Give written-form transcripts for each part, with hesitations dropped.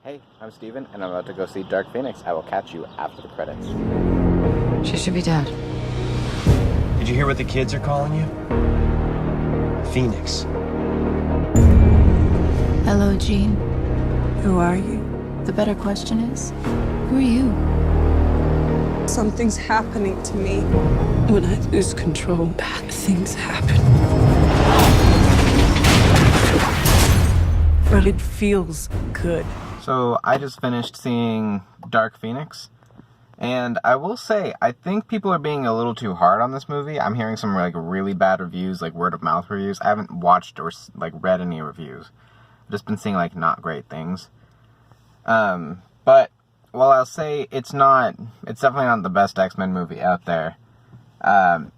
Hey, I'm Steven, and I'm about to go see Dark Phoenix. I will catch you after the credits. She should be dead. Did you hear what the kids are calling you? Phoenix. Hello, Jean. Who are you? The better question is, who are you? Something's happening to me. When I lose control, bad things happen. But it feels good. So, I just finished seeing Dark Phoenix, and I will say, I think people are being a little too hard on this movie. I'm hearing some, really bad reviews, word-of-mouth reviews. I haven't watched or, read any reviews. I've just been seeing, not great things. But, while I'll say it's definitely not the best X-Men movie out there, I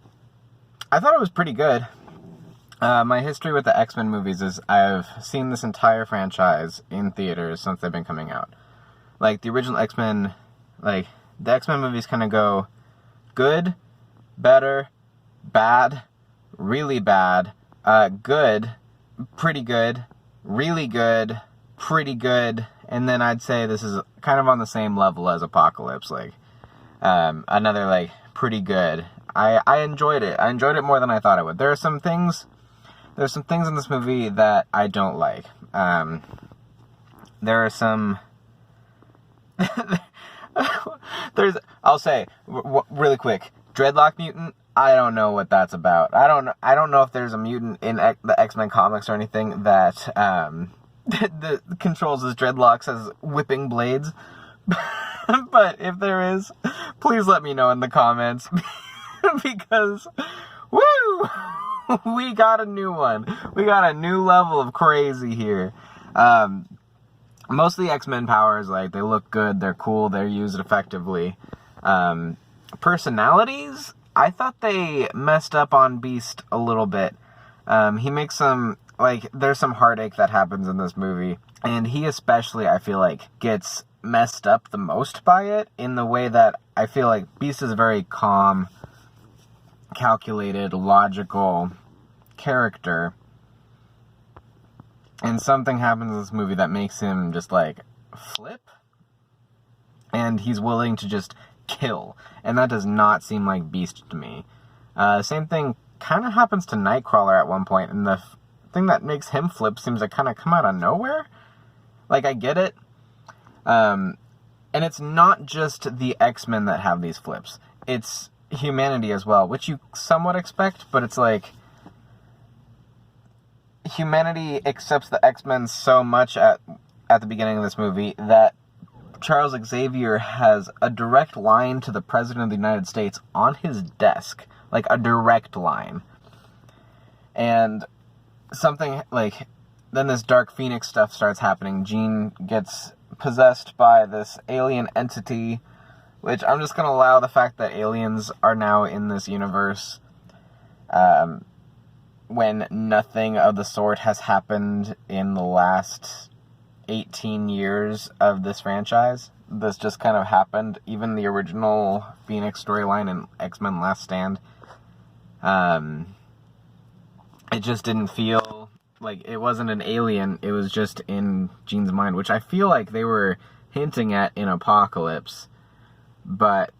thought it was pretty good. My history with the X-Men movies is I've seen this entire franchise in theaters since they've been coming out. The original X-Men, the X-Men movies kind of go good, better, bad, really bad, good, pretty good, really good, pretty good, and then I'd say this is kind of on the same level as Apocalypse, another, pretty good. I enjoyed it. I enjoyed it more than I thought I would. There's some things in this movie that I don't like. There are some... I'll say, really quick, Dreadlock Mutant, I don't know what that's about. I don't know if there's a mutant in the X-Men comics or anything that that controls his dreadlocks as whipping blades. But if there is, please let me know in the comments. Because, woo! We got a new one. We got a new level of crazy here. Most of the X-Men powers, they look good, they're cool, they're used effectively. Personalities, I thought they messed up on Beast a little bit. He makes some, there's some heartache that happens in this movie. And he especially, I feel gets messed up the most by it, in the way that I feel Beast is very calm, calculated, logical character, and something happens in this movie that makes him just flip, and he's willing to just kill, and that does not seem like Beast to me. Same thing kind of happens to Nightcrawler at one point, and the thing that makes him flip seems to kind of come out of nowhere. I get it, and it's not just the X-Men that have these flips, it's humanity as well, which you somewhat expect, but it's humanity accepts the X-Men so much at the beginning of this movie that Charles Xavier has a direct line to the President of the United States on his desk, a direct line. And something then this Dark Phoenix stuff starts happening. Jean gets possessed by this alien entity, which I'm just going to allow the fact that aliens are now in this universe, when nothing of the sort has happened in the last 18 years of this franchise. This just kind of happened. Even the original Phoenix storyline in X-Men Last Stand, it just didn't feel it wasn't an alien, it was just in Jean's mind, which I feel they were hinting at in Apocalypse. But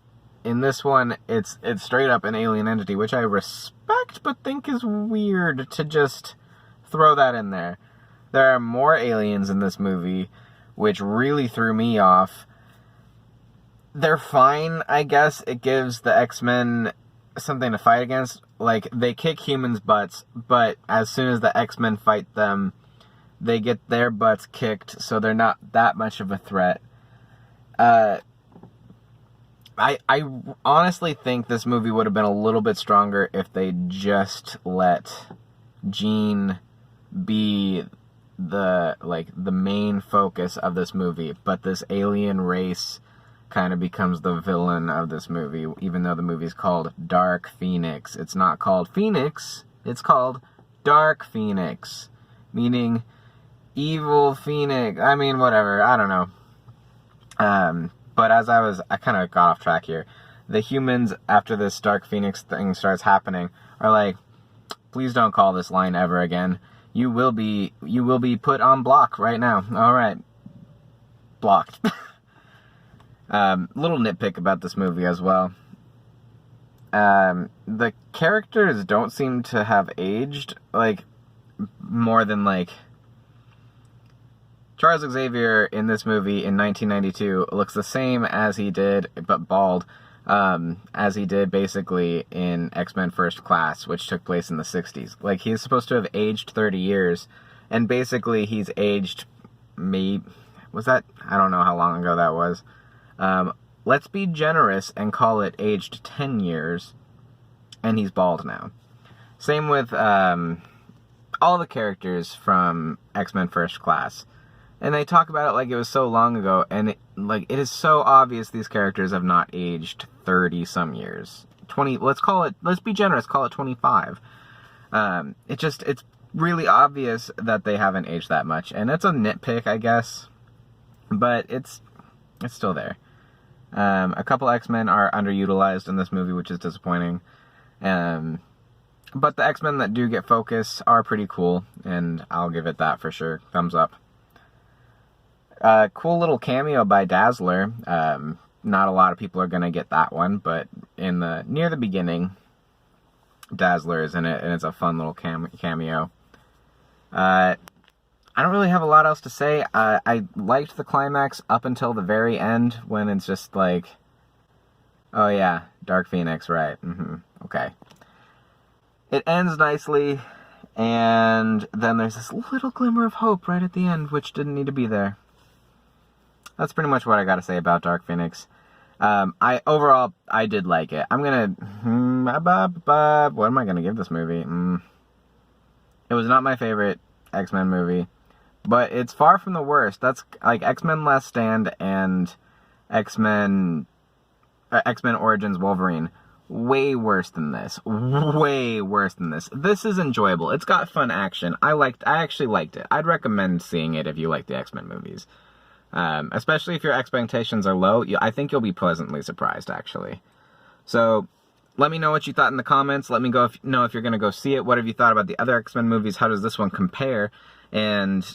in this one, it's straight up an alien entity, which I respect, but think is weird to just throw that in there. There are more aliens in this movie, which really threw me off. They're fine, I guess. It gives the X-Men something to fight against. They kick humans' butts, but as soon as the X-Men fight them, they get their butts kicked, so they're not that much of a threat. I honestly think this movie would have been a little bit stronger if they just let Jean be the main focus of this movie, but this alien race kind of becomes the villain of this movie, even though the movie's called Dark Phoenix. It's not called Phoenix, it's called Dark Phoenix, meaning evil Phoenix. I mean, whatever, I don't know. But as I kind of got off track here. The humans, after this Dark Phoenix thing starts happening, are please don't call this line ever again. You will be put on block right now. All right. blocked. Little nitpick about this movie as well. The characters don't seem to have aged, like, more than, like... Charles Xavier in this movie in 1992 looks the same as he did, but bald, as he did basically in X-Men First Class, which took place in the 60s. Like, he's supposed to have aged 30 years, and basically he's aged, maybe... Was that... I don't know how long ago that was. Let's be generous and call it aged 10 years, and he's bald now. Same with all the characters from X-Men First Class. And they talk about it like it was so long ago, and it is so obvious these characters have not aged 30-some years. 20, let's be generous, call it 25. It's really obvious that they haven't aged that much, and it's a nitpick, I guess, but it's still there. A couple X-Men are underutilized in this movie, which is disappointing. But the X-Men that do get focus are pretty cool, and I'll give it that for sure. Thumbs up. Cool little cameo by Dazzler. Not a lot of people are going to get that one, but near the beginning, Dazzler is in it, and it's a fun little cameo. I don't really have a lot else to say. I liked the climax up until the very end, when it's just like, oh yeah, Dark Phoenix, right, okay. It ends nicely, and then there's this little glimmer of hope right at the end, which didn't need to be there. That's pretty much what I gotta say about Dark Phoenix. Overall, I did like it. I'm gonna, what am I gonna give this movie? It was not my favorite X-Men movie, but it's far from the worst. That's like X-Men Last Stand and X-Men Origins Wolverine. Way worse than this. Way worse than this. This is enjoyable. It's got fun action. I actually liked it. I'd recommend seeing it if you like the X-Men movies. Especially if your expectations are low. I think you'll be pleasantly surprised, actually. So, let me know what you thought in the comments. Let me know if you're going to go see it. What have you thought about the other X-Men movies? How does this one compare? And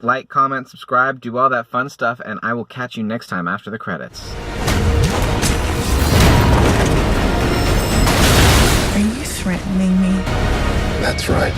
like, comment, subscribe, do all that fun stuff, and I will catch you next time after the credits. Are you threatening me? That's right.